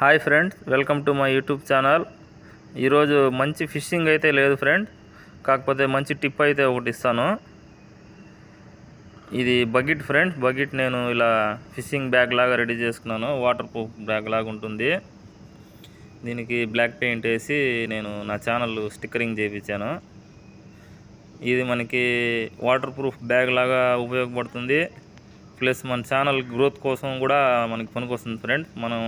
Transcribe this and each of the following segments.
Hi friends, welcome to my YouTube channel. ఈరోజు మంచి fishing అయితే లేదు ఫ్రెండ్, కాకపోతే మంచి టిప్ అయితే ఒకటి ఇస్తాను. ఇది బకెట్ ఫ్రెండ్. బకెట్ నేను ఇలా ఫిషింగ్ బ్యాగ్ లాగా రెడీ చేసుకున్నాను. వాటర్ ప్రూఫ్ బ్యాగ్ లాగా ఉంటుంది. దీనికి బ్లాక్ పెయింట్ వేసి నేను నా ఛానల్ స్టిక్కరింగ్ చేయించాను. ఇది మనకి వాటర్ ప్రూఫ్ బ్యాగ్ లాగా ఉపయోగపడుతుంది. ప్లస్ మన ఛానల్ గ్రోత్ కోసం కూడా మనకి పనికొస్తుంది ఫ్రెండ్. మనం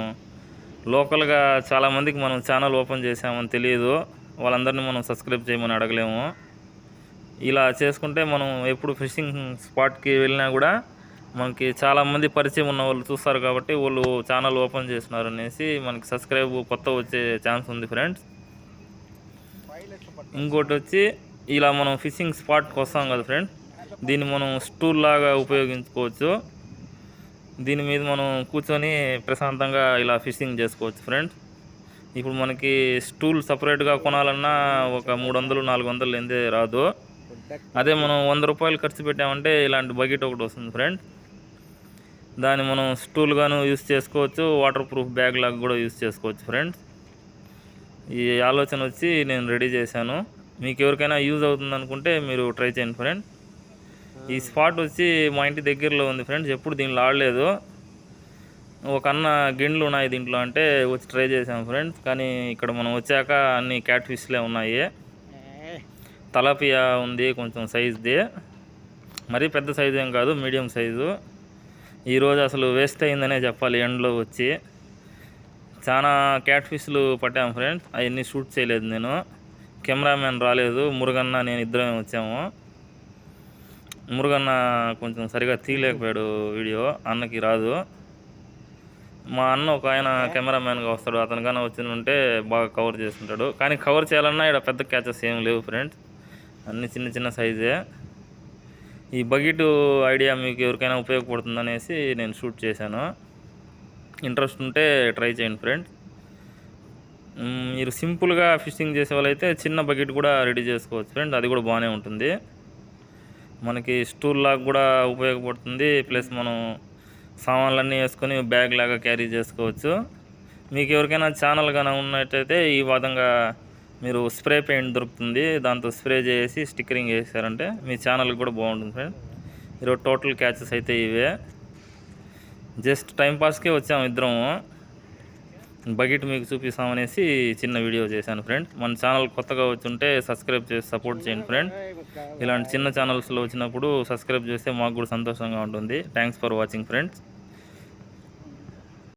లోకల్గా చాలామందికి మనం ఛానల్ ఓపెన్ చేసామని తెలియదు, వాళ్ళందరినీ మనం సబ్స్క్రైబ్ చేయమని అడగలేము. ఇలా చేసుకుంటే మనం ఎప్పుడు ఫిషింగ్ స్పాట్కి వెళ్ళినా కూడా మనకి చాలామంది పరిచయం ఉన్న వాళ్ళు చూస్తారు, కాబట్టి వాళ్ళు ఛానల్ ఓపెన్ చేస్తున్నారు అనేసి మనకి సబ్స్క్రైబ్ కొత్త వచ్చే ఛాన్స్ ఉంది ఫ్రెండ్స్. ఇంకోటి వచ్చి, ఇలా మనం ఫిషింగ్ స్పాట్కి వస్తాం కదా ఫ్రెండ్, దీన్ని మనం స్టూల్ లాగా ఉపయోగించుకోవచ్చు. దీని మీద మనం కూర్చొని ప్రశాంతంగా ఇలా ఫిషింగ్ చేసుకోవచ్చు ఫ్రెండ్స్. ఇప్పుడు మనకి స్టూల్ సపరేట్గా కొనాలన్నా ఒక 300-400 ఎందే రాదు. అదే మనం 100 రూపాయలు ఖర్చు పెట్టామంటే ఇలాంటి బకెట్ ఒకటి వస్తుంది ఫ్రెండ్. దాన్ని మనం స్టూల్గాను యూస్ చేసుకోవచ్చు, వాటర్ ప్రూఫ్ బ్యాగ్ లాగా కూడా యూస్ చేసుకోవచ్చు ఫ్రెండ్స్. ఈ ఆలోచన వచ్చి నేను రెడీ చేశాను. మీకు ఎవరికైనా యూజ్ అవుతుంది అనుకుంటే మీరు ట్రై చేయండి ఫ్రెండ్. ఈ స్పాట్ వచ్చి మా ఇంటి దగ్గరలో ఉంది ఫ్రెండ్స్. ఎప్పుడు దీంట్లో ఆడలేదు. ఒక అన్న గిన్నెలు ఉన్నాయి దీంట్లో అంటే వచ్చి ట్రై చేసాం ఫ్రెండ్స్. కానీ ఇక్కడ మనం వచ్చాక అన్ని క్యాట్ ఫిష్లే ఉన్నాయి. తలాపియా ఉంది కొంచెం సైజుది, మరీ పెద్ద సైజు ఏం కాదు, మీడియం సైజు. ఈరోజు అసలు వేస్ట్ అయిందనే చెప్పాలి. ఎండ్లో వచ్చి చాలా క్యాట్ ఫిష్లు పట్టాము ఫ్రెండ్స్. అవన్నీ షూట్ చేయలేదు నేను, కెమెరామ్యాన్ రాలేదు, మురుగన్న నేను ఇద్దరమే వచ్చాము. మురుగన్న కొంచెం సరిగా తీయలేకపోయాడు వీడియో, అన్నకి రాదు. మా అన్న ఒక ఆయన కెమెరామ్యాన్గా వస్తాడు, అతనికన్నా వచ్చిందంటే బాగా కవర్ చేస్తుంటాడు. కానీ కవర్ చేయాలన్నా ఇక్కడ పెద్ద క్యాచెస్ ఏం లేవు ఫ్రెండ్స్, అన్ని చిన్న చిన్న సైజే. ఈ బకెట్ ఐడియా మీకు ఎవరికైనా ఉపయోగపడుతుంది అనేసి నేను షూట్ చేశాను. ఇంట్రెస్ట్ ఉంటే ట్రై చేయండి ఫ్రెండ్స్. మీరు సింపుల్గా ఫిషింగ్ చేసే వాళ్ళైతే చిన్న బకెట్ కూడా రెడీ చేసుకోవచ్చు ఫ్రెండ్, అది కూడా బాగానే ఉంటుంది. మనకి స్టూల్ లాగా కూడా ఉపయోగపడుతుంది. ప్లస్ మనం సామాన్లన్నీ వేసుకొని బ్యాగ్ లాగా క్యారీ చేసుకోవచ్చు. మీకు ఎవరికైనా ఛానల్ కానీ ఉన్నట్టయితే ఈ విధంగా మీరు స్ప్రే పెయింట్ దొరుకుతుంది, దాంతో స్ప్రే చేసి స్టిక్కరింగ్ చేశారంటే మీ ఛానల్కి కూడా బాగుంటుంది ఫ్రెండ్. ఈరోజు టోటల్ క్యాచెస్ అయితే ఇవే. జస్ట్ టైంపాస్కే వచ్చాము ఇద్దరము. బకెట్ మీకు చూపిస్తామనేసి చిన్న వీడియో చేశాను ఫ్రెండ్. మన ఛానల్ కొత్తగా వచ్చుంటే సబ్స్క్రైబ్ చేసి సపోర్ట్ చేయండి ఫ్రెండ్. ఇలాంటి చిన్న ఛానల్స్లో వచ్చినప్పుడు సబ్స్క్రైబ్ చేస్తే మాకు కూడా సంతోషంగా ఉంటుంది. Thanks for watching friends.